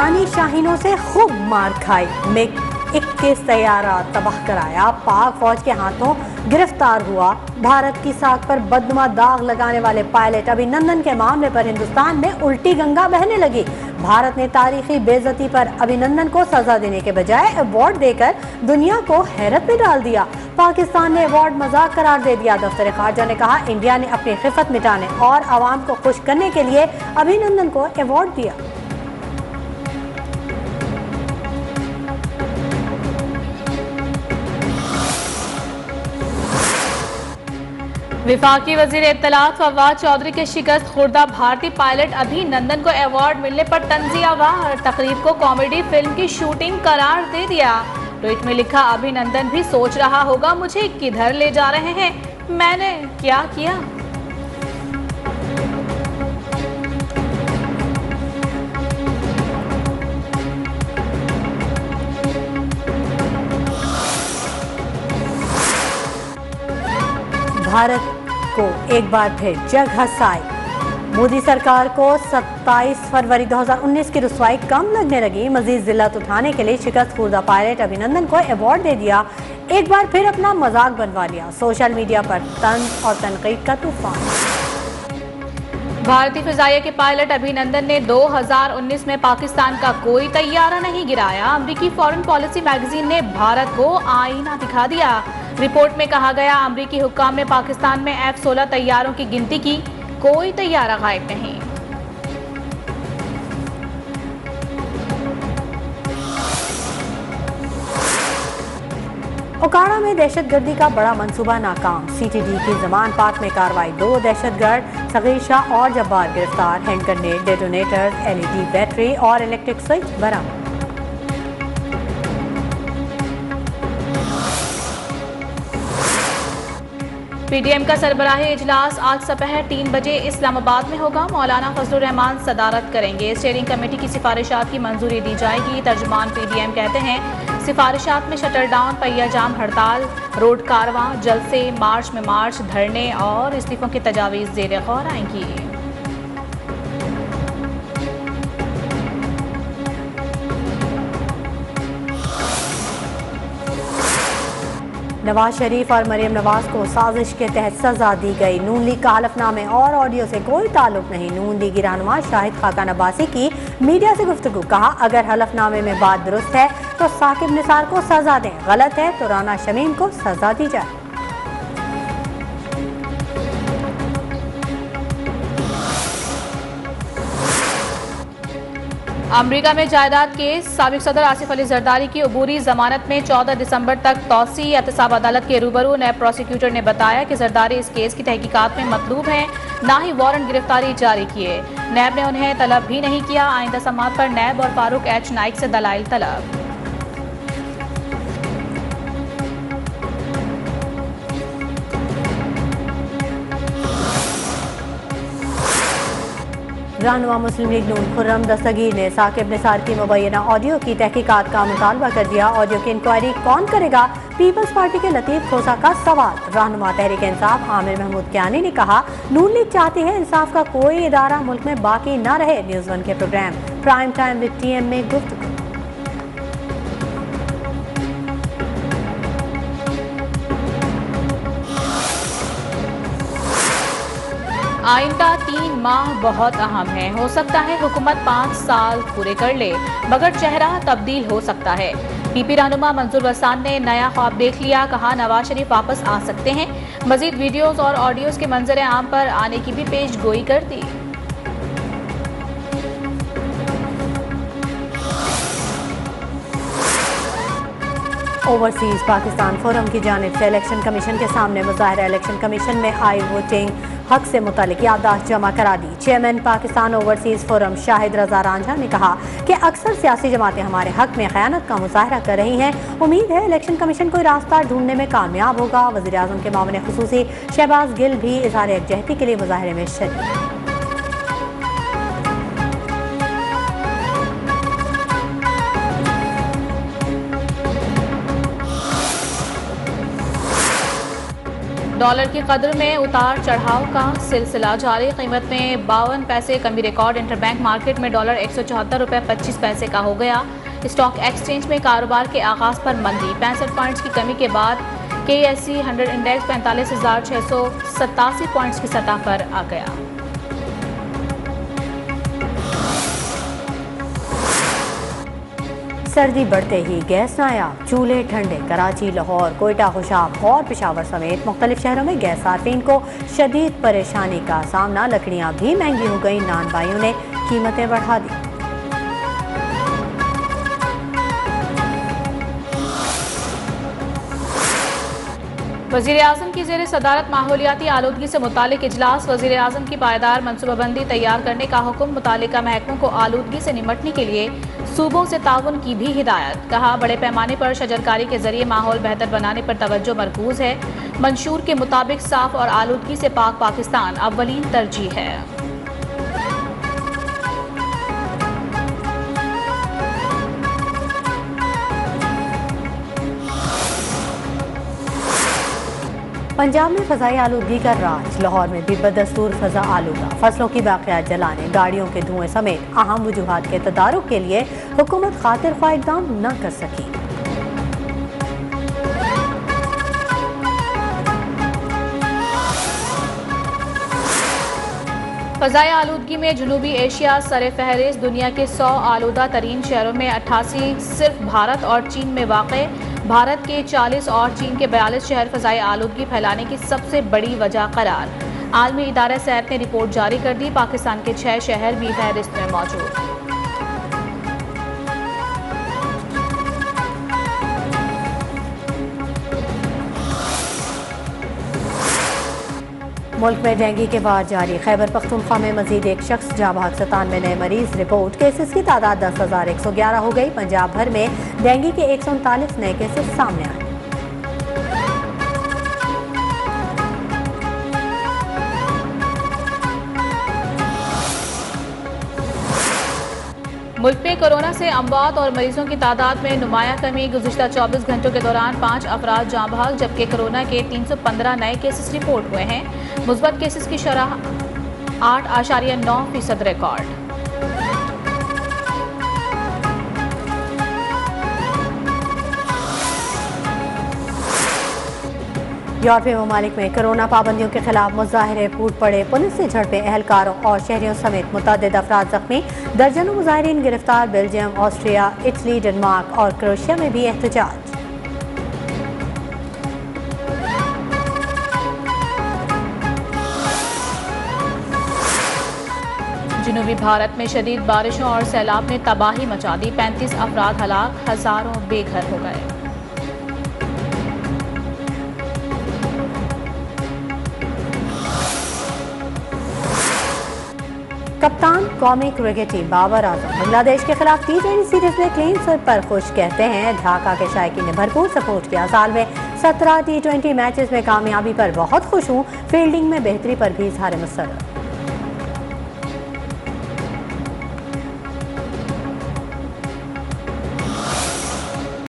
ईरानी शाहीनों से खूब मार खाई, मिग 21 तैयारा तबाह कराया, पाक फौज के हाथों गिरफ्तार हुआ। भारत की साख पर बदनुमा दाग लगाने वाले पायलट अभिनंदन के मामले पर हिंदुस्तान में उल्टी गंगा बहने लगी। भारत ने तारीखी बेइज्जती पर अभिनंदन को सजा देने के बजाय अवार्ड देकर दुनिया को हैरत में डाल दिया। पाकिस्तान ने अवार्ड मजाक करार दे दिया। दफ्तर खारजा ने कहा, इंडिया ने अपनी खिफत मिटाने और आवाम को खुश करने के लिए अभिनंदन को अवार्ड दिया। विफाकी वजीर इत्तलात फवाद चौधरी के शिकस्त खुर्दा भारतीय पायलट अभिनंदन को अवार्ड मिलने पर तंजियावार तकरीब को कॉमेडी फिल्म की शूटिंग करार दे दिया। ट्वीट में लिखा, अभिनंदन भी सोच रहा होगा मुझे किधर ले जा रहे हैं, मैंने क्या किया। भारत को एक बार फिर जग हंसाई। मोदी सरकार को 27 फरवरी 2019 की रुसवाई कम लगने लगी। मजीद जिल्लत उठाने के लिए शिकस्त खुर्दा पायलट अभिनंदन को अवार्ड दे दिया। एक बार फिर अपना मजाक बनवा लिया। सोशल मीडिया पर तंज और तनकीद का तूफान। भारतीय फिजाइया के पायलट अभिनंदन ने 2019 में पाकिस्तान का कोई तैयारा नहीं गिराया। अमेरिकी फॉरेन पॉलिसी मैगजीन ने भारत को आईना दिखा दिया। रिपोर्ट में कहा गया, अमेरिकी हुक्काम ने पाकिस्तान में F-16 तैयारों की गिनती की, कोई तैयारा गायब नहीं। ओकाड़ा में दहशतगर्दी का बड़ा मंसूबा नाकाम। CTD की जमान पाक में कार्रवाई। 2 दहशतगर्द सगीर शाह और जब्बार गिरफ्तार। Hand grenade, detonator, LED battery और इलेक्ट्रिक स्विच बरामद। PDM का सरबराही इजलास आज दोपहर 3 बजे इस्लामाबाद में होगा। मौलाना फजलुर रहमान सदारत करेंगे। स्टीयरिंग कमेटी की सिफारिशात की मंजूरी दी जाएगी। तर्जुमान PDM कहते हैं, सिफारिशात में शटर डाउन, पहिया जाम, हड़ताल, रोड कारवां, जलसे, मार्च में मार्च, धरने और इस्तीफों की तजावीज़ ज़ेर गौर आएंगी। नवाज शरीफ और मरियम नवाज को साजिश के तहत सजा दी गई। नून लीग का हलफनामे और ऑडियो से कोई ताल्लुक नहीं। नून लीगी रहनुमा शाहिद खाकान अब्बासी की मीडिया से गुफ्तगू। कहा, अगर हलफनामे में बात दुरुस्त है तो साकिब निसार को सजा दें, गलत है तो राना शमीम को सजा दी जाए। अमेरिका में जायदाद केस। साबिक सदर आसिफ अली जरदारी की अबूरी जमानत में 14 दिसंबर तक तौसी। एहतसाब अदालत के रूबरू नैब प्रोसिक्यूटर ने बताया कि जरदारी इस केस की तहकीकात में मतलूब हैं, ना ही वारंट गिरफ्तारी जारी किए। नैब ने उन्हें तलब भी नहीं किया। आइंदा समाअत पर नैब और फारूक H नाइक से दलाइल तलब। रहनुमा मुस्लिम लीग नून खुर्रम दस्तगीर ने साकिब निसार की मुबैना ऑडियो की तहकीकात का मुतालबा कर दिया। ऑडियो की इंक्वायरी कौन करेगा, पीपल्स पार्टी के लतीफ खोसा का सवाल। रहनुमा तहरीक इंसाफ आमिर महमूद कियानी ने कहा, नून लीग चाहती है इंसाफ का कोई इदारा मुल्क में बाकी न रहे। न्यूज़ 1 के programme prime time with TM में गुफ्तगू। आइंदा 3 माह बहुत अहम है। हो सकता है हुकूमत 5 साल पूरे कर ले, मगर चेहरा तब्दील हो सकता है। PP रहनुमा मंजूर वसान ने नया ख्वाब देख लिया। कहा, नवाज शरीफ वापस आ सकते हैं। मजीद वीडियोस और ऑडियोज के मंजर आम पर आने की भी पेश गोई कर दी। ओवरसीज पाकिस्तान फोरम की जानिब से इलेक्शन कमीशन के सामने मुजाहिरा। इलेक्शन कमीशन में आई वोटिंग हक से मुतालिक याददाश्त जमा करा दी। Chairman Pakistan overseas forum Shahid Raza Ranjha ने कहा कि अक्सर सियासी जमातें हमारे हक में खयानत का मुजाहरा कर रही हैं। उम्मीद है इलेक्शन कमीशन कोई रास्ता ढूंढने में कामयाब होगा। वज़ीर आज़म के मामले खुसूसी शहबाज गिल भी इज़हार यकजहती के लिए मुजाहरे में शरीक। डॉलर की कदर में उतार चढ़ाव का सिलसिला जारी। कीमत में 52 पैसे कमी रिकॉर्ड। इंटरबैंक मार्केट में डॉलर 174 रुपये 25 पैसे का हो गया। स्टॉक एक्सचेंज में कारोबार के आगाज पर मंदी। 65 पॉइंट्स की कमी के बाद KSE 100 इंडेक्स 45,687 पॉइंट्स की सतह पर आ गया। सर्दी बढ़ते ही गैस नायाब, चूल्हे ठंडे। कराची, लाहौर, कोयटा, खुशाब और पेशावर समेत मुख्तलिफ शहरों में गैस सार्फिन को शदीद परेशानी का सामना। लकड़ियाँ भी महंगी हो गई। नान भाइयों ने कीमतें बढ़ा दी। वज़ीर-ए-आज़म की ज़ेर सदारत माहौलियाती आलूदगी से मुतालिक इजलास। वज़ीर-ए-आज़म की पायदार मनसूबाबंदी तैयार करने का हुक्म। मुतालिका महकमों को आलूदगी से निमटने के लिए सूबों से ताउन की भी हिदायत। कहा, बड़े पैमाने पर शजरकारी के जरिए माहौल बेहतर बनाने पर तवज्जो मरकूज है। मंशूर के मुताबिक साफ और आलूदगी से पाक पाकिस्तान अव्वलीन तरजीह है। पंजाब में फ़ज़ाई आलूदगी का राज। लाहौर में भी बदस्तूर फ़ज़ा आलूदा। फसलों की बाक़ियात जलाने, गाड़ियों के धुएं समेत अहम वजूहात के तदारुक के लिए हुकूमत खातिर ख्वाह इक़दाम न कर सकी। फ़ज़ाई आलूदगी में जनूबी एशिया सर फहरिस्त। दुनिया के 100 आलूदा तरीन शहरों में 88 सिर्फ भारत और चीन में वाक़। भारत के 40 और चीन के 42 शहर फ़ज़ाई आलूदगी फैलाने की सबसे बड़ी वजह करार। आलमी इदारा सेहत ने रिपोर्ट जारी कर दी। पाकिस्तान के 6 शहर भी फहरिस्त में मौजूद। मुल्क में डेंगू के बाद जारी। खैबर पख्तूनख्वा में मजीद एक शख्स जाँ बहक। 97 नए मरीज रिपोर्ट। केसेस की तादाद 10,111 हो गई। पंजाब भर में डेंगू के 139 नए केसेस सामने आए। मुल्क में कोरोना से अमवात और मरीजों की तादाद में नुमाया कमी। गुज़िश्ता 24 घंटों के दौरान 5 अफराद जाँ बहक, जबकि कोरोना के 315 नए केसेस रिपोर्ट हुए हैं। मुस्बत केसेस की शरह 8.9% रिकॉर्ड। यूरोपीय ममालिक में कोरोना पाबंदियों के खिलाफ मुजाहरे फूट पड़े। पुलिस से झड़पे, एहलकारों और शहरियों समेत मुतअद्दिद अफराद जख्मी। दर्जनों मुजाहिरीन गिरफ्तार। बेल्जियम, ऑस्ट्रिया, इटली, डेनमार्क और क्रोएशिया में भी एहतजाज। जनूबी भारत में शदीद बारिशों और सैलाब ने तबाही मचा दी। 35 अफराद हलाक, हजारों बेघर हो गए। कप्तान कौमी क्रिकेट टीम बाबर आजम बांग्लादेश के खिलाफ T20 सीरीज में क्लीन स्वीप पर खुश। कहते हैं, ढाका के शायकीन ने भरपूर सपोर्ट किया। साल में 17 T20 मैचेस में कामयाबी पर बहुत खुश हूँ। फील्डिंग में बेहतरी पर भी इजहार मसर्रत।